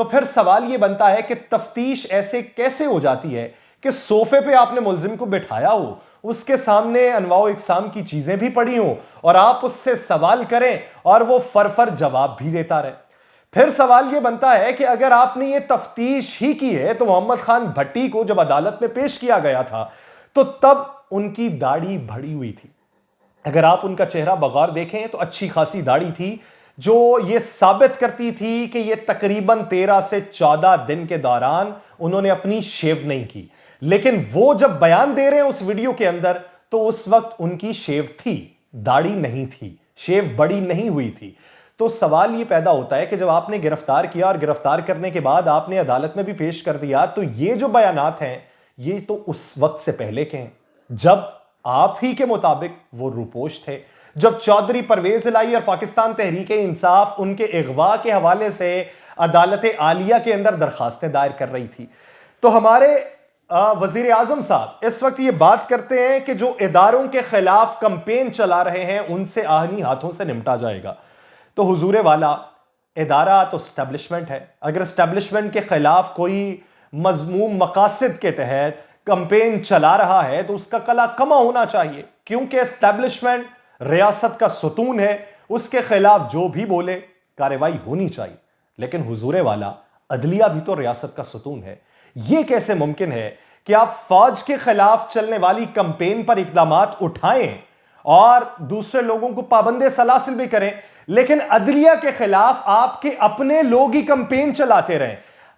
تو پھر سوال یہ بنتا ہے کہ تفتیش ایسے کیسے ہو جاتی ہے کہ صوفے پہ آپ نے ملزم کو بٹھایا ہو, اس کے سامنے انواع و اقسام کی چیزیں بھی پڑی ہوں, اور آپ اس سے سوال کریں اور وہ فر جواب بھی دیتا رہے. پھر سوال یہ بنتا ہے کہ اگر آپ نے یہ تفتیش ہی کی ہے تو محمد خان بھٹی کو جب عدالت میں پیش کیا گیا تھا تو تب ان کی داڑھی بڑھی ہوئی تھی. اگر آپ ان کا چہرہ بغور دیکھیں تو اچھی خاصی داڑھی تھی جو یہ ثابت کرتی تھی کہ یہ تقریباً 13 سے 14 دن کے دوران انہوں نے اپنی شیو نہیں کی. لیکن وہ جب بیان دے رہے ہیں اس ویڈیو کے اندر تو اس وقت ان کی شیو تھی, داڑھی نہیں تھی, شیو بڑی نہیں ہوئی تھی. تو سوال یہ پیدا ہوتا ہے کہ جب آپ نے گرفتار کیا اور گرفتار کرنے کے بعد آپ نے عدالت میں بھی پیش کر دیا, تو یہ جو بیانات ہیں یہ تو اس وقت سے پہلے کے ہیں جب آپ ہی کے مطابق وہ روپوش تھے, جب چودھری پرویز الہی اور پاکستان تحریک انصاف ان کے اغوا کے حوالے سے عدالت عالیہ کے اندر درخواستیں دائر کر رہی تھی. تو ہمارے وزیر اعظم صاحب اس وقت یہ بات کرتے ہیں کہ جو اداروں کے خلاف کمپین چلا رہے ہیں ان سے آہنی ہاتھوں سے نمٹا جائے گا. تو حضور والا, ادارہ تو اسٹیبلشمنٹ ہے, اگر اسٹیبلشمنٹ کے خلاف کوئی مذموم مقاصد کے تحت کمپین چلا رہا ہے تو اس کا کلا کما ہونا چاہیے, کیونکہ اسٹیبلشمنٹ ریاست کا ستون ہے, اس کے خلاف جو بھی بولے کارروائی ہونی چاہیے. لیکن حضور والا, عدلیہ بھی تو ریاست کا ستون ہے. یہ کیسے ممکن ہے کہ آپ فوج کے خلاف چلنے والی کمپین پر اقدامات اٹھائیں اور دوسرے لوگوں کو پابند سلاسل بھی کریں, لیکن عدلیہ کے خلاف آپ کے اپنے لوگ ہی کمپین چلاتے رہیں.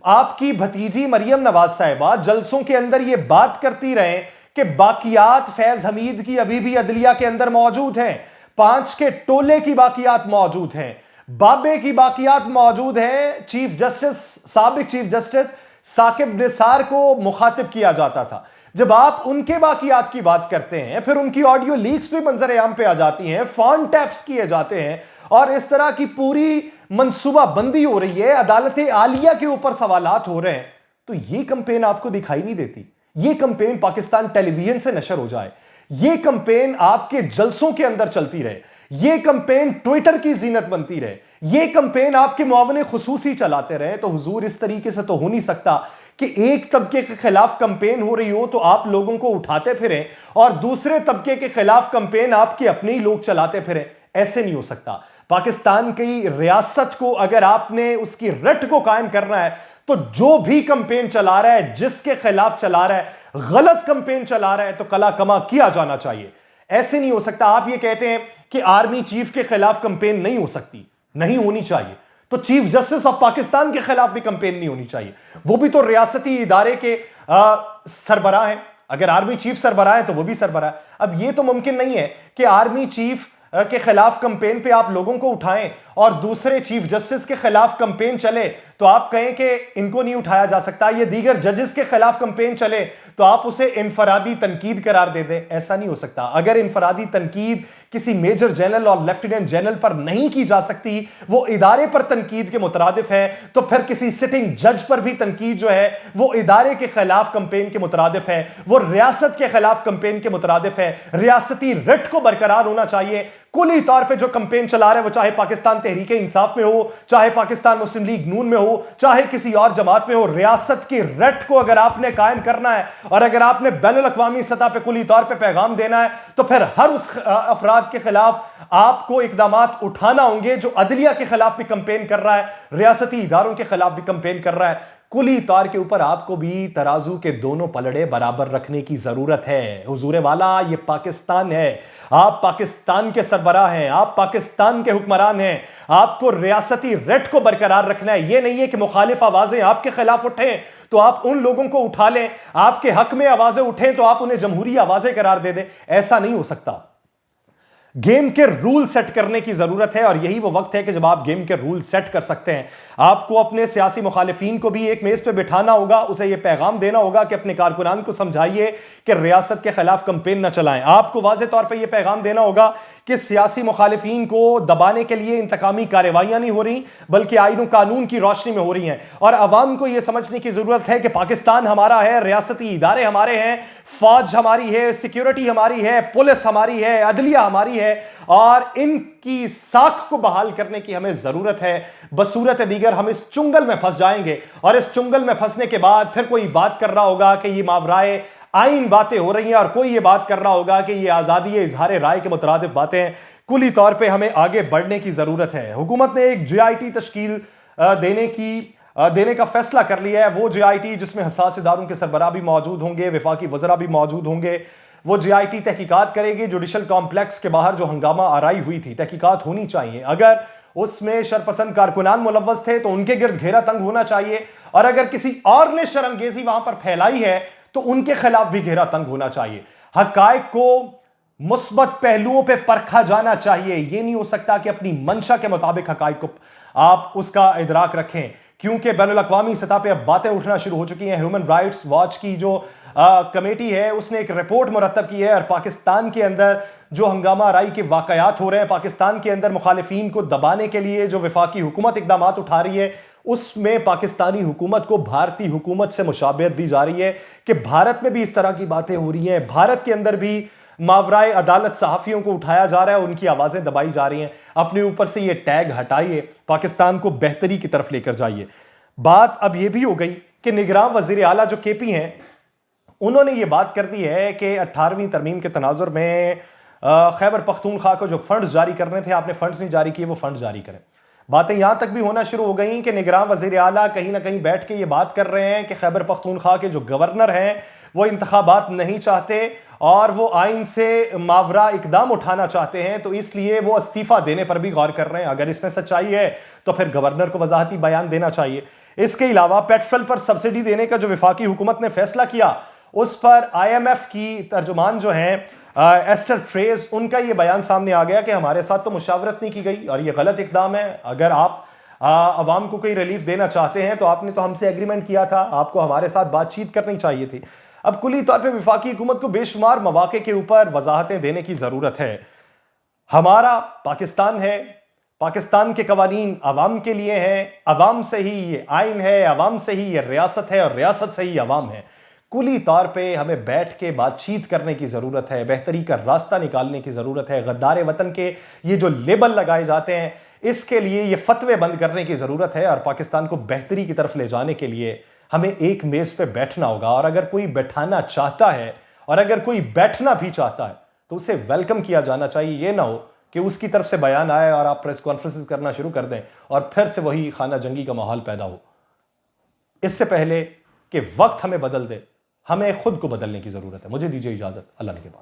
آپ کی بھتیجی مریم نواز صاحبہ جلسوں کے اندر یہ بات کرتی رہیں کہ باقیات فیض حمید کی ابھی بھی عدلیہ کے اندر موجود ہیں, 5 کے ٹولے کی باقیات موجود ہیں, بابے کی باقیات موجود ہیں. چیف جسٹس, سابق چیف جسٹس ثاقب نثار کو مخاطب کیا جاتا تھا. جب آپ ان کے باقیات کی بات کرتے ہیں پھر ان کی آڈیو لیکس بھی منظر عام پہ آ جاتی ہیں, فون ٹیپس کیے جاتے ہیں اور اس طرح کی پوری منصوبہ بندی ہو رہی ہے, عدالت عالیہ کے اوپر سوالات ہو رہے ہیں, تو یہ کمپین آپ کو دکھائی نہیں دیتی. یہ کمپین پاکستان ٹیلی ویژن سے نشر ہو جائے, یہ کمپین آپ کے جلسوں کے اندر چلتی رہے, یہ کمپین ٹویٹر کی زینت بنتی رہے, یہ کمپین آپ کے معاون خصوصی چلاتے رہے, تو حضور اس طریقے سے تو ہو نہیں سکتا کہ ایک طبقے کے خلاف کمپین ہو رہی ہو تو آپ لوگوں کو اٹھاتے پھریں اور دوسرے طبقے کے خلاف کمپین آپ کے اپنے ہی لوگ چلاتے پھریں. ایسے نہیں ہو سکتا. پاکستان کی ریاست کو اگر آپ نے اس کی رٹ کو قائم کرنا ہے تو جو بھی کمپین چلا رہا ہے, جس کے خلاف چلا رہا ہے, غلط کمپین چلا رہا ہے, تو کلا کما کیا جانا چاہیے. ایسے نہیں ہو سکتا. آپ یہ کہتے ہیں کہ آرمی چیف کے خلاف کمپین نہیں ہو سکتی, نہیں ہونی چاہیے, تو چیف جسٹس آف پاکستان کے خلاف بھی کمپین نہیں ہونی چاہیے. وہ بھی تو ریاستی ادارے کے سربراہ ہیں. اگر آرمی چیف سربراہ ہے تو وہ بھی سربراہ ہے. اب یہ تو ممکن نہیں ہے کہ آرمی چیف کے خلاف کمپین پہ آپ لوگوں کو اٹھائیں اور دوسرے چیف جسٹس کے خلاف کمپین چلے تو آپ کہیں کہ ان کو نہیں اٹھایا جا سکتا. یہ دیگر ججز کے خلاف کمپین چلے تو آپ اسے انفرادی تنقید قرار دے دیں. ایسا نہیں ہو سکتا. اگر انفرادی تنقید کسی میجر جنرل اور لیفٹیننٹ جنرل پر نہیں کی جا سکتی, وہ ادارے پر تنقید کے مترادف ہے, تو پھر کسی سٹنگ جج پر بھی تنقید جو ہے وہ ادارے کے خلاف کمپین کے مترادف ہے, وہ ریاست کے خلاف کمپین کے مترادف ہے. ریاستی رٹ کو برقرار ہونا چاہیے. کلی طور پہ جو کمپین چلا رہے وہ چاہے پاکستان تحریک انصاف میں ہو, چاہے پاکستان مسلم لیگ نون میں ہو, چاہے کسی اور جماعت میں ہو, ریاست کی رٹ کو اگر آپ نے قائم کرنا ہے اور اگر آپ نے بین الاقوامی سطح پہ کلی طور پہ پیغام دینا ہے تو پھر ہر اس افراد کے خلاف آپ کو اقدامات اٹھانا ہوں گے جو عدلیہ کے خلاف بھی کمپین کر رہا ہے, ریاستی اداروں کے خلاف بھی کمپین کر رہا ہے. کلی طور کے اوپر آپ کو بھی ترازو کے دونوں پلڑے برابر رکھنے کی ضرورت ہے. حضور والا, یہ پاکستان ہے, آپ پاکستان کے سربراہ ہیں, آپ پاکستان کے حکمران ہیں, آپ کو ریاستی رٹ کو برقرار رکھنا ہے. یہ نہیں ہے کہ مخالف آوازیں آپ کے خلاف اٹھیں تو آپ ان لوگوں کو اٹھا لیں, آپ کے حق میں آوازیں اٹھیں تو آپ انہیں جمہوری آوازیں قرار دے دیں. ایسا نہیں ہو سکتا. گیم کے رول سیٹ کرنے کی ضرورت ہے اور یہی وہ وقت ہے کہ جب آپ گیم کے رول سیٹ کر سکتے ہیں. آپ کو اپنے سیاسی مخالفین کو بھی ایک میز پہ بٹھانا ہوگا, اسے یہ پیغام دینا ہوگا کہ اپنے کارکنان کو سمجھائیے کہ ریاست کے خلاف کمپین نہ چلائیں. آپ کو واضح طور پہ یہ پیغام دینا ہوگا کہ سیاسی مخالفین کو دبانے کے لیے انتقامی کارروائیاں نہیں ہو رہی بلکہ آئین و قانون کی روشنی میں ہو رہی ہیں، اور عوام کو یہ سمجھنے کی ضرورت ہے کہ پاکستان ہمارا ہے، ریاستی ادارے ہمارے ہیں، فوج ہماری ہے، سیکیورٹی ہماری ہے، پولیس ہماری ہے، عدلیہ ہماری ہے، اور ان کی ساکھ کو بحال کرنے کی ہمیں ضرورت ہے۔ بصورت دیگر ہم اس چنگل میں پھنس جائیں گے، اور اس چنگل میں پھنسنے کے بعد پھر کوئی بات کر رہا ہوگا کہ یہ ماورائے آئین باتیں ہو رہی ہیں، اور کوئی یہ بات کر رہا ہوگا کہ یہ آزادی اظہار رائے کے مترادف باتیں ہیں۔ کلی طور پہ ہمیں آگے بڑھنے کی ضرورت ہے۔ حکومت نے ایک JIT تشکیل دینے کا فیصلہ کر لیا ہے، وہ JIT جس میں حساس اداروں کے سربراہ بھی موجود ہوں گے، وفاقی وزراء بھی موجود ہوں گے۔ وہ JIT تحقیقات کرے گی، جوڈیشل کمپلیکس کے باہر جو ہنگامہ آرائی ہوئی تھی، تحقیقات ہونی چاہیے۔ اگر اس میں شرپسند کارکنان ملوث تھے تو ان کے گرد گھیرا تنگ ہونا چاہیے، اور اگر کسی اور نے شرمگیزی وہاں پر پھیلائی ہے تو ان کے خلاف بھی گھیرا تنگ ہونا چاہیے۔ حقائق کو مثبت پہلوؤں پہ پرکھا جانا چاہیے۔ یہ نہیں ہو سکتا کہ اپنی منشا کے مطابق حقائق کو آپ اس کا ادراک رکھیں، کیونکہ بین الاقوامی سطح پہ اب باتیں اٹھنا شروع ہو چکی ہیں۔ ہیومن رائٹس واچ کی جو کمیٹی ہے اس نے ایک رپورٹ مرتب کی ہے، اور پاکستان کے اندر جو ہنگامہ آرائی کے واقعات ہو رہے ہیں، پاکستان کے اندر مخالفین کو دبانے کے لیے جو وفاقی حکومت اقدامات اٹھا رہی ہے، اس میں پاکستانی حکومت کو بھارتی حکومت سے مشابہت دی جا رہی ہے کہ بھارت میں بھی اس طرح کی باتیں ہو رہی ہیں، بھارت کے اندر بھی ماورائے عدالت صحافیوں کو اٹھایا جا رہا ہے، ان کی آوازیں دبائی جا رہی ہیں۔ اپنے اوپر سے یہ ٹیگ ہٹائیے، پاکستان کو بہتری کی طرف لے کر جائیے۔ بات اب یہ بھی ہو گئی کہ نگراں وزیر اعلیٰ جو KP ہیں، انہوں نے یہ بات کر دی ہے کہ 18ویں ترمیم کے تناظر میں خیبر پختونخوا کو جو فنڈز جاری کرنے تھے، آپ نے فنڈز نہیں جاری کیے، وہ فنڈز جاری کریں۔ باتیں یہاں تک بھی ہونا شروع ہو گئیں کہ نگراں وزیر اعلیٰ کہیں نہ کہیں بیٹھ کے یہ بات کر رہے ہیں کہ خیبر پختونخوا کے جو گورنر ہیں وہ انتخابات نہیں چاہتے، اور وہ آئین سے ماورا اقدام اٹھانا چاہتے ہیں، تو اس لیے وہ استعفیٰ دینے پر بھی غور کر رہے ہیں۔ اگر اس میں سچائی ہے تو پھر گورنر کو وضاحتی بیان دینا چاہیے۔ اس کے علاوہ پیٹرول پر سبسڈی دینے کا جو وفاقی حکومت نے فیصلہ کیا، اس پر IMF کی ترجمان جو ہیں ایسٹر ٹریز، ان کا یہ بیان سامنے آ گیا کہ ہمارے ساتھ تو مشاورت نہیں کی گئی اور یہ غلط اقدام ہے۔ اگر آپ عوام کو کوئی ریلیف دینا چاہتے ہیں تو آپ نے تو ہم سے ایگریمنٹ کیا تھا، آپ کو ہمارے ساتھ بات چیت کرنی چاہیے تھی۔ اب کلی طور پہ وفاقی حکومت کو بے شمار مواقع کے اوپر وضاحتیں دینے کی ضرورت ہے۔ ہمارا پاکستان ہے، پاکستان کے قوانین عوام کے لیے ہیں، عوام سے ہی یہ آئین ہے، عوام سے ہی یہ ریاست ہے، اور ریاست سے ہی عوام ہے۔ کلی طور پہ ہمیں بیٹھ کے بات چیت کرنے کی ضرورت ہے، بہتری کا راستہ نکالنے کی ضرورت ہے۔ غدار وطن کے یہ جو لیبل لگائے جاتے ہیں، اس کے لیے یہ فتوے بند کرنے کی ضرورت ہے، اور پاکستان کو بہتری کی طرف لے جانے کے لیے ہمیں ایک میز پہ بیٹھنا ہوگا۔ اور اگر کوئی بیٹھانا چاہتا ہے، اور اگر کوئی بیٹھنا بھی چاہتا ہے، تو اسے ویلکم کیا جانا چاہیے۔ یہ نہ ہو کہ اس کی طرف سے بیان آئے اور آپ پریس کانفرنسز کرنا شروع کر دیں اور پھر سے وہی خانہ جنگی کا ماحول پیدا ہو۔ اس سے پہلے کہ وقت ہمیں بدل دے، ہمیں خود کو بدلنے کی ضرورت ہے۔ مجھے دیجیے اجازت، اللہ نے کے بعد۔